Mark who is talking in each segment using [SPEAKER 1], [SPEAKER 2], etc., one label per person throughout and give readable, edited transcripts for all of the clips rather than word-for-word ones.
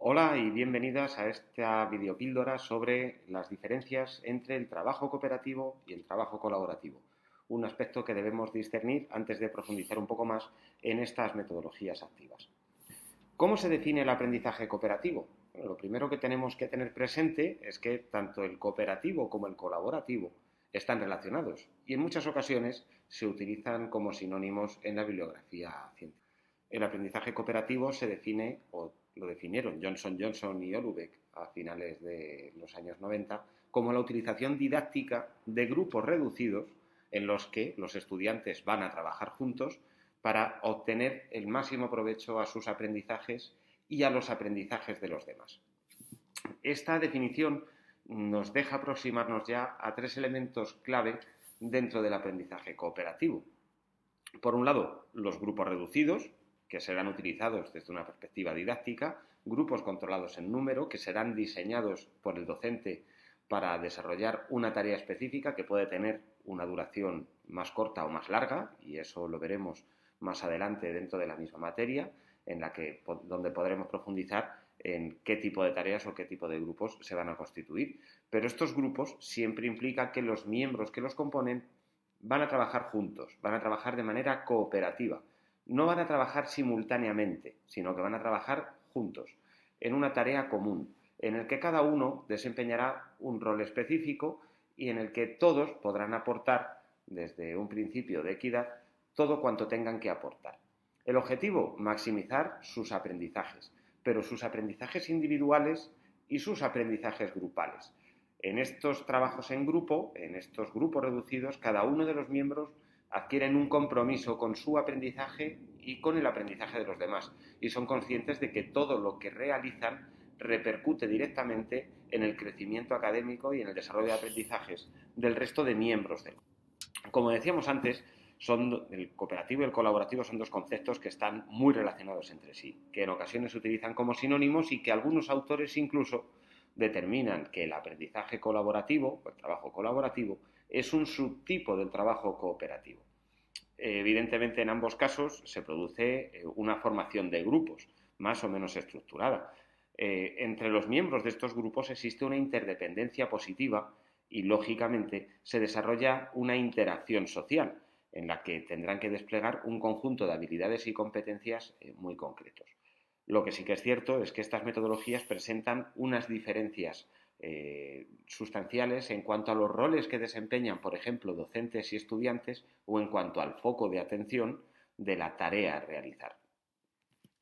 [SPEAKER 1] Hola y bienvenidas a esta videopíldora sobre las diferencias entre el trabajo cooperativo y el trabajo colaborativo, un aspecto que debemos discernir antes de profundizar un poco más en estas metodologías activas. ¿Cómo se define el aprendizaje cooperativo? Bueno, lo primero que tenemos que tener presente es que tanto el cooperativo como el colaborativo están relacionados y en muchas ocasiones se utilizan como sinónimos en la bibliografía científica. El aprendizaje cooperativo se define, o lo definieron Johnson y Houellebecq a finales de los años 90, como la utilización didáctica de grupos reducidos en los que los estudiantes van a trabajar juntos para obtener el máximo provecho a sus aprendizajes y a los aprendizajes de los demás. Esta definición nos deja aproximarnos ya a tres elementos clave dentro del aprendizaje cooperativo. Por un lado, los grupos reducidos, que serán utilizados desde una perspectiva didáctica, grupos controlados en número, que serán diseñados por el docente para desarrollar una tarea específica que puede tener una duración más corta o más larga, y eso lo veremos más adelante dentro de la misma materia, donde podremos profundizar en qué tipo de tareas o qué tipo de grupos se van a constituir. Pero estos grupos siempre implican que los miembros que los componen van a trabajar juntos, van a trabajar de manera cooperativa. No van a trabajar simultáneamente, sino que van a trabajar juntos, en una tarea común, en el que cada uno desempeñará un rol específico y en el que todos podrán aportar, desde un principio de equidad, todo cuanto tengan que aportar. El objetivo, maximizar sus aprendizajes, pero sus aprendizajes individuales y sus aprendizajes grupales. En estos trabajos en grupo, en estos grupos reducidos, cada uno de los miembros adquieren un compromiso con su aprendizaje y con el aprendizaje de los demás y son conscientes de que todo lo que realizan repercute directamente en el crecimiento académico y en el desarrollo de aprendizajes del resto de miembros del grupo. Como decíamos antes, el cooperativo y el colaborativo son dos conceptos que están muy relacionados entre sí, que en ocasiones se utilizan como sinónimos y que algunos autores incluso determinan que el aprendizaje colaborativo, o el trabajo colaborativo, es un subtipo del trabajo cooperativo. Evidentemente, en ambos casos se produce una formación de grupos, más o menos estructurada. Entre los miembros de estos grupos existe una interdependencia positiva y, lógicamente, se desarrolla una interacción social en la que tendrán que desplegar un conjunto de habilidades y competencias muy concretos. Lo que sí que es cierto es que estas metodologías presentan unas diferencias sustanciales en cuanto a los roles que desempeñan, por ejemplo, docentes y estudiantes, o en cuanto al foco de atención de la tarea a realizar.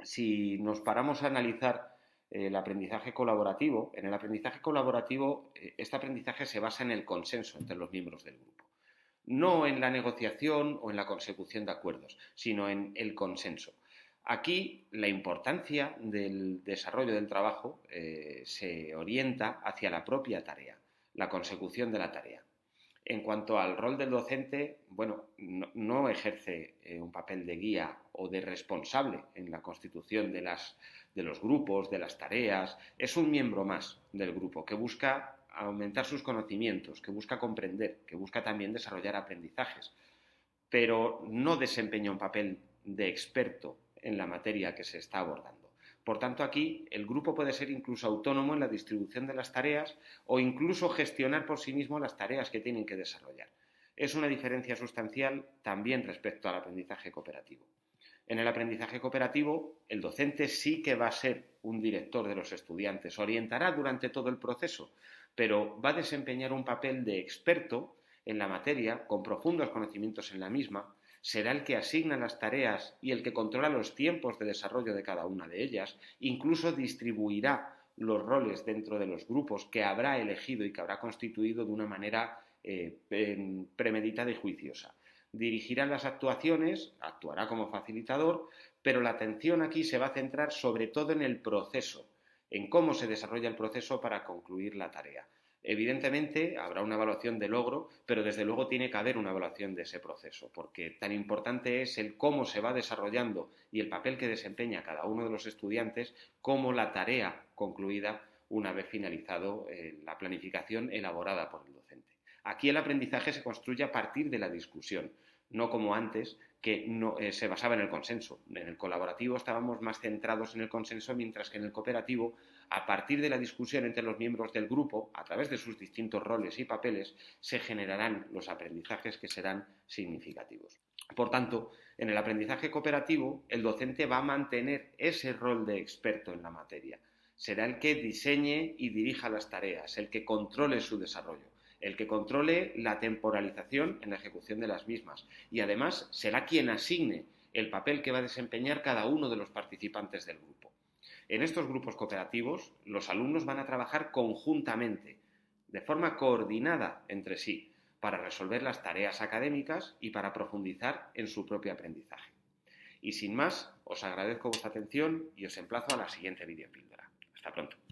[SPEAKER 1] Si nos paramos a analizar el aprendizaje colaborativo, en el aprendizaje colaborativo este aprendizaje se basa en el consenso entre los miembros del grupo. No en la negociación o en la consecución de acuerdos, sino en el consenso. Aquí la importancia del desarrollo del trabajo se orienta hacia la propia tarea, la consecución de la tarea. En cuanto al rol del docente, bueno, no ejerce un papel de guía o de responsable en la constitución de los grupos, de las tareas. Es un miembro más del grupo que busca aumentar sus conocimientos, que busca comprender, que busca también desarrollar aprendizajes, pero no desempeña un papel de experto en la materia que se está abordando. Por tanto, aquí el grupo puede ser incluso autónomo en la distribución de las tareas o incluso gestionar por sí mismo las tareas que tienen que desarrollar. Es una diferencia sustancial también respecto al aprendizaje cooperativo. En el aprendizaje cooperativo, el docente sí que va a ser un director de los estudiantes, orientará durante todo el proceso, pero va a desempeñar un papel de experto en la materia, con profundos conocimientos en la misma, será el que asigna las tareas y el que controla los tiempos de desarrollo de cada una de ellas, incluso distribuirá los roles dentro de los grupos que habrá elegido y que habrá constituido de una manera premeditada y juiciosa. Dirigirá las actuaciones, actuará como facilitador, pero la atención aquí se va a centrar sobre todo en el proceso, en cómo se desarrolla el proceso para concluir la tarea. Evidentemente habrá una evaluación de logro, pero desde luego tiene que haber una evaluación de ese proceso, porque tan importante es el cómo se va desarrollando y el papel que desempeña cada uno de los estudiantes como la tarea concluida una vez finalizado la planificación elaborada por el docente. Aquí el aprendizaje se construye a partir de la discusión, no como antes, que no, se basaba en el consenso. En el colaborativo estábamos más centrados en el consenso, mientras que en el cooperativo, a partir de la discusión entre los miembros del grupo, a través de sus distintos roles y papeles, se generarán los aprendizajes que serán significativos. Por tanto, en el aprendizaje cooperativo, el docente va a mantener ese rol de experto en la materia. Será el que diseñe y dirija las tareas, el que controle su desarrollo, el que controle la temporalización en la ejecución de las mismas, y además será quien asigne el papel que va a desempeñar cada uno de los participantes del grupo. En estos grupos cooperativos, los alumnos van a trabajar conjuntamente, de forma coordinada entre sí, para resolver las tareas académicas y para profundizar en su propio aprendizaje. Y sin más, os agradezco vuestra atención y os emplazo a la siguiente videopíldora. Hasta pronto.